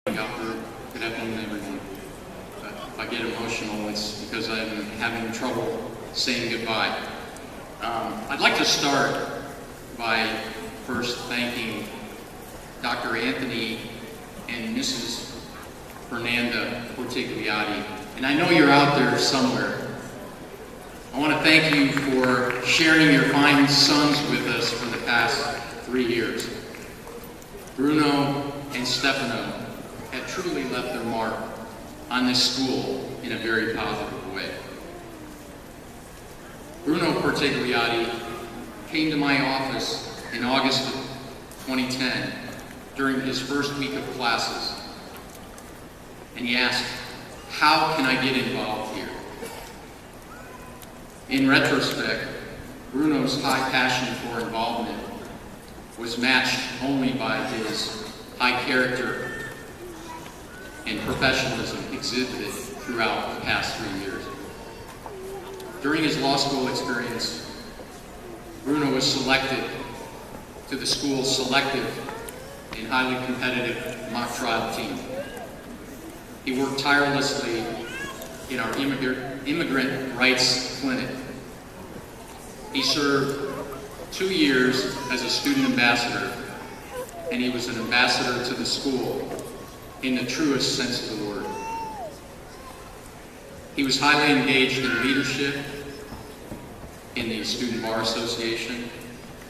Good afternoon, everyone. If I get emotional, it's because I'm having trouble saying goodbye. I'd like to start by first thanking Dr. Anthony and Mrs. Fernanda Portigliatti. And I know you're out there somewhere. I want to thank you for sharing your fine sons with us for the past 3 years. Bruno and Stefano have truly left their mark on this school in a very positive way. Bruno Portigliatti came to my office in August of 2010 during his first week of classes, and he asked, "How can I get involved here?" In retrospect, Bruno's high passion for involvement was matched only by his high character and professionalism exhibited throughout the past 3 years. During his law school experience, Bruno was selected to the school's selective and highly competitive mock trial team. He worked tirelessly in our immigrant rights clinic. He served 2 years as a student ambassador, and he was an ambassador to the school in the truest sense of the word. He was highly engaged in leadership in the Student Bar Association,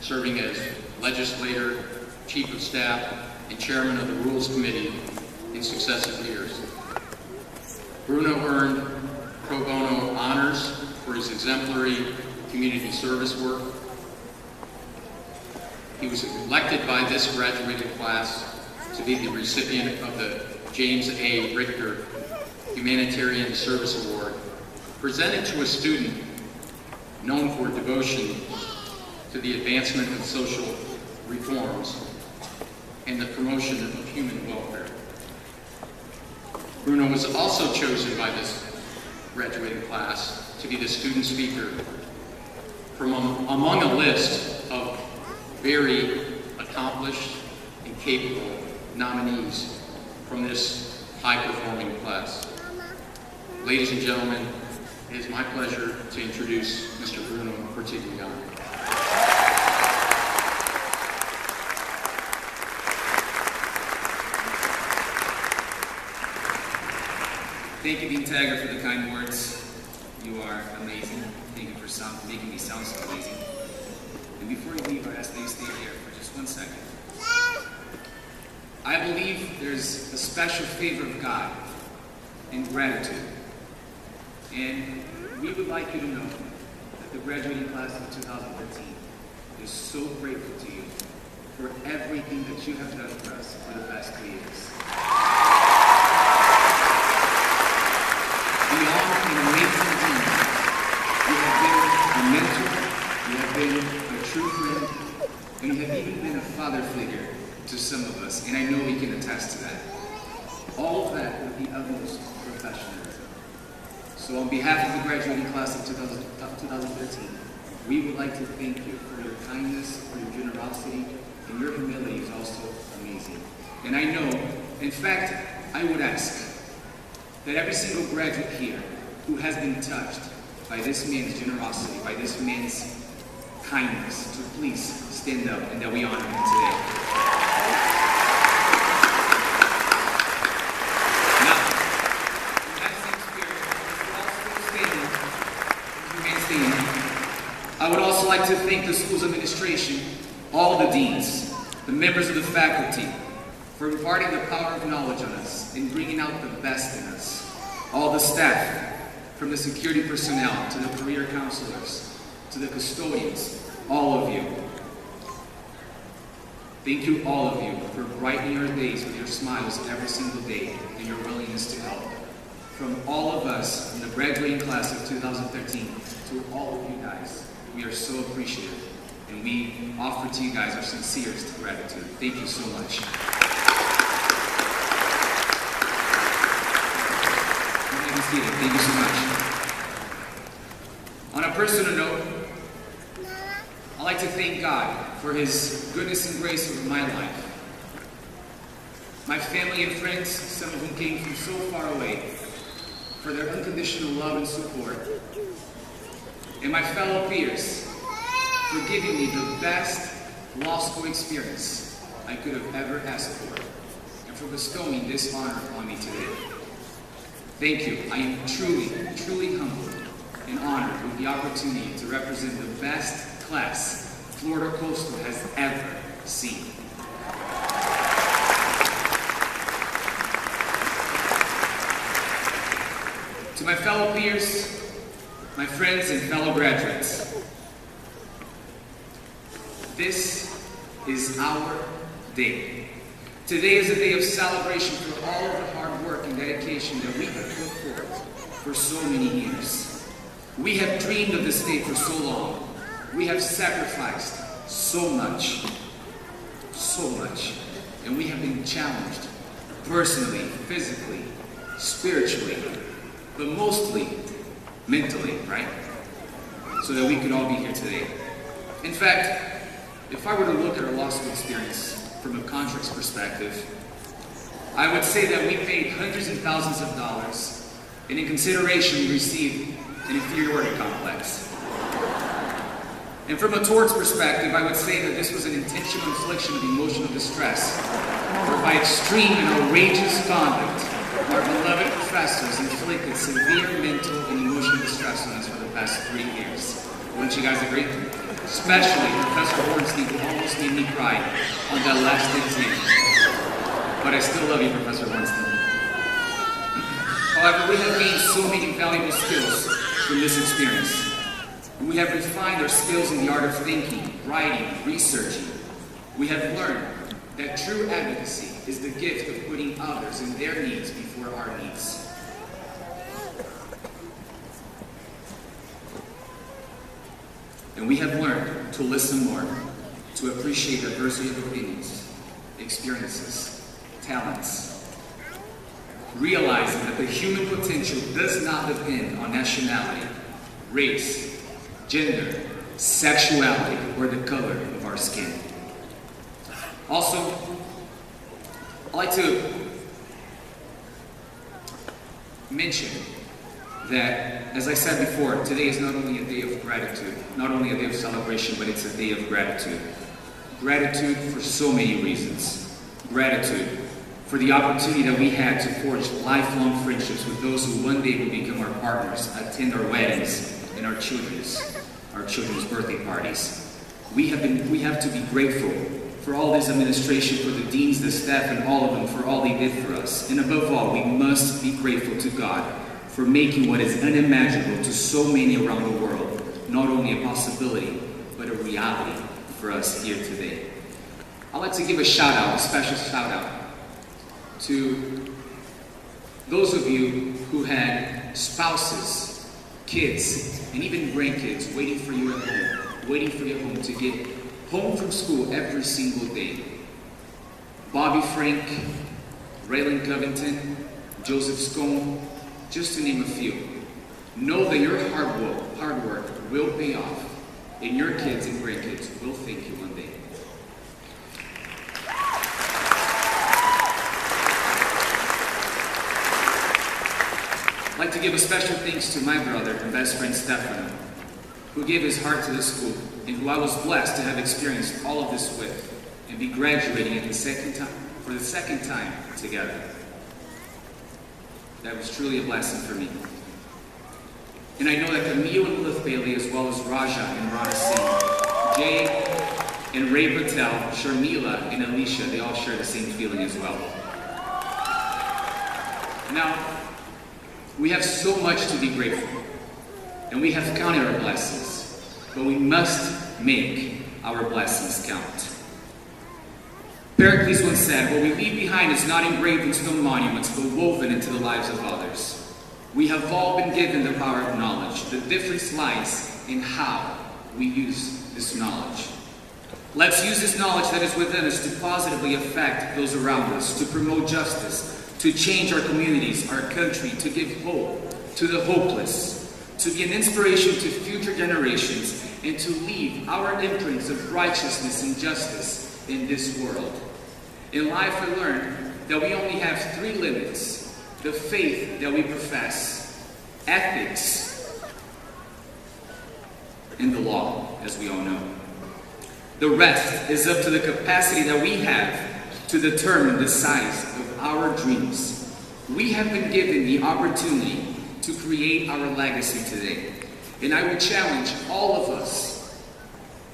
serving as legislator, chief of staff, and chairman of the Rules Committee in successive years. Bruno earned pro bono honors for his exemplary community service work. He was elected by this graduating class to be the recipient of the James A. Richter Humanitarian Service Award, presented to a student known for devotion to the advancement of social reforms and the promotion of human welfare. Bruno was also chosen by this graduating class to be the student speaker from among a list of very accomplished and capable nominees from this high-performing class. Ladies and gentlemen, it is my pleasure to introduce Mr. Bruno Portigliatti. Thank you, Dean Taggart, for the kind words. You are amazing. Thank you for making me sound so amazing. And before you leave, I ask that you stay here for just 1 second. I believe there's a special favor of God in gratitude. And we would like you to know that the graduating class of 2013 is so grateful to you for everything that you have done for us for the past 3 years. Beyond an amazing team, you have been a mentor, you have been a true friend, and you have even been a father figure to some of us, and I know we can attest to that. All of that with the utmost professionalism. So on behalf of the graduating class of 2013, we would like to thank you for your kindness, for your generosity, and your humility is also amazing. And I know, in fact, I would ask that every single graduate here who has been touched by this man's generosity, by this man's kindness, to please stand up and that we honor him today. Now, in that same spirit, I would also like to thank the school's administration, all the deans, the members of the faculty, for imparting the power of knowledge on us and bringing out the best in us. All the staff, from the security personnel to the career counselors, to the custodians, all of you. Thank you, all of you, for brightening our days with your smiles every single day and your willingness to help. From all of us in the graduating class of 2013 to all of you guys, we are so appreciative, and we offer to you guys our sincerest gratitude. Thank you so much. Thank you so much. On a personal note, I'd like to thank God for His goodness and grace over my life. my family and friends, some of whom came from so far away, for their unconditional love and support, and my fellow peers for giving me the best law school experience I could have ever asked for, and for bestowing this honor on me today. Thank you. I am truly, truly humbled and honored with the opportunity to represent the best class Florida Coastal has ever seen. To my fellow peers, my friends and fellow graduates, this is our day. Today is a day of celebration for all of the hard work and dedication that we have put forth for so many years. We have dreamed of this day for so long. We have sacrificed so much, and we have been challenged personally, physically, spiritually, but mostly mentally, right? So that we could all be here today. In fact, if I were to look at our law school experience from a contracts perspective, I would say that we paid hundreds and thousands of dollars, and in consideration we received an inferiority complex. And from a torts perspective, I would say that this was an intentional infliction of emotional distress, whereby extreme and outrageous conduct, our beloved professors inflicted severe mental and emotional distress on us for the past 3 years. Wouldn't you guys agree? Especially Professor Hornstein, who almost made me cry on that last exam. But I still love you, Professor Hornstein. However, we have gained so many valuable skills from this experience. We have refined our skills in the art of thinking, writing, researching. We have learned that true advocacy is the gift of putting others and their needs before our needs. And we have learned to listen more, to appreciate diversity of opinions, experiences, talents, realizing that the human potential does not depend on nationality, race, gender, sexuality, or the color of our skin. Also, I'd like to mention that, as I said before, today is not only a day of gratitude, not only a day of celebration, but it's a day of gratitude. Gratitude for so many reasons. Gratitude for the opportunity that we had to forge lifelong friendships with those who one day will become our partners, attend our weddings and our children's birthday parties. We have to be grateful for all this administration, for the deans, the staff, and all of them for all they did for us. And above all, we must be grateful to God for making what is unimaginable to so many around the world not only a possibility, but a reality for us here today. I'd like to give a special shout out, to those of you who had spouses, kids, and even grandkids waiting for you at home, to get home from school every single day. Bobby Frank, Raylan Covington, Joseph Scone, just to name a few. Know that your hard work will pay off, and your kids and grandkids will thank you one day. I'd like to give a special thanks to my brother and best friend Stefano, who gave his heart to the school, and who I was blessed to have experienced all of this with, and be graduating for the second time together. That was truly a blessing for me. And I know that Camille and Cliff Bailey, as well as Raja and Rana Singh, Jay and Ray Patel, Sharmila and Alicia, they all share the same feeling as well. Now, we have so much to be grateful, and we have counted our blessings, but we must make our blessings count. Pericles once said, what we leave behind is not engraved in stone monuments, but woven into the lives of others. We have all been given the power of knowledge. The difference lies in how we use this knowledge. Let's use this knowledge that is within us to positively affect those around us, to promote justice, to change our communities, our country, to give hope to the hopeless, to be an inspiration to future generations, and to leave our imprints of righteousness and justice in this world. In life, I learned that we only have 3 limits: the faith that we profess, ethics, and the law, as we all know. The rest is up to the capacity that we have to determine the size of our dreams. We have been given the opportunity to create our legacy today. And I would challenge all of us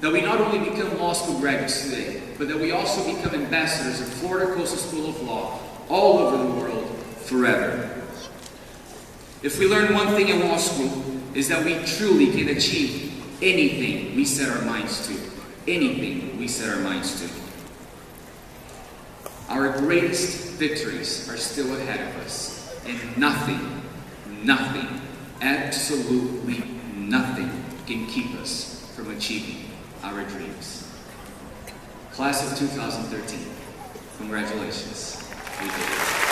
that we not only become law school graduates today, but that we also become ambassadors of Florida Coastal School of Law all over the world forever. If we learn one thing in law school, is that we truly can achieve anything we set our minds to. Anything we set our minds to. Our greatest victories are still ahead of us, and nothing, absolutely nothing can keep us from achieving our dreams. Class of 2013, congratulations. We did it.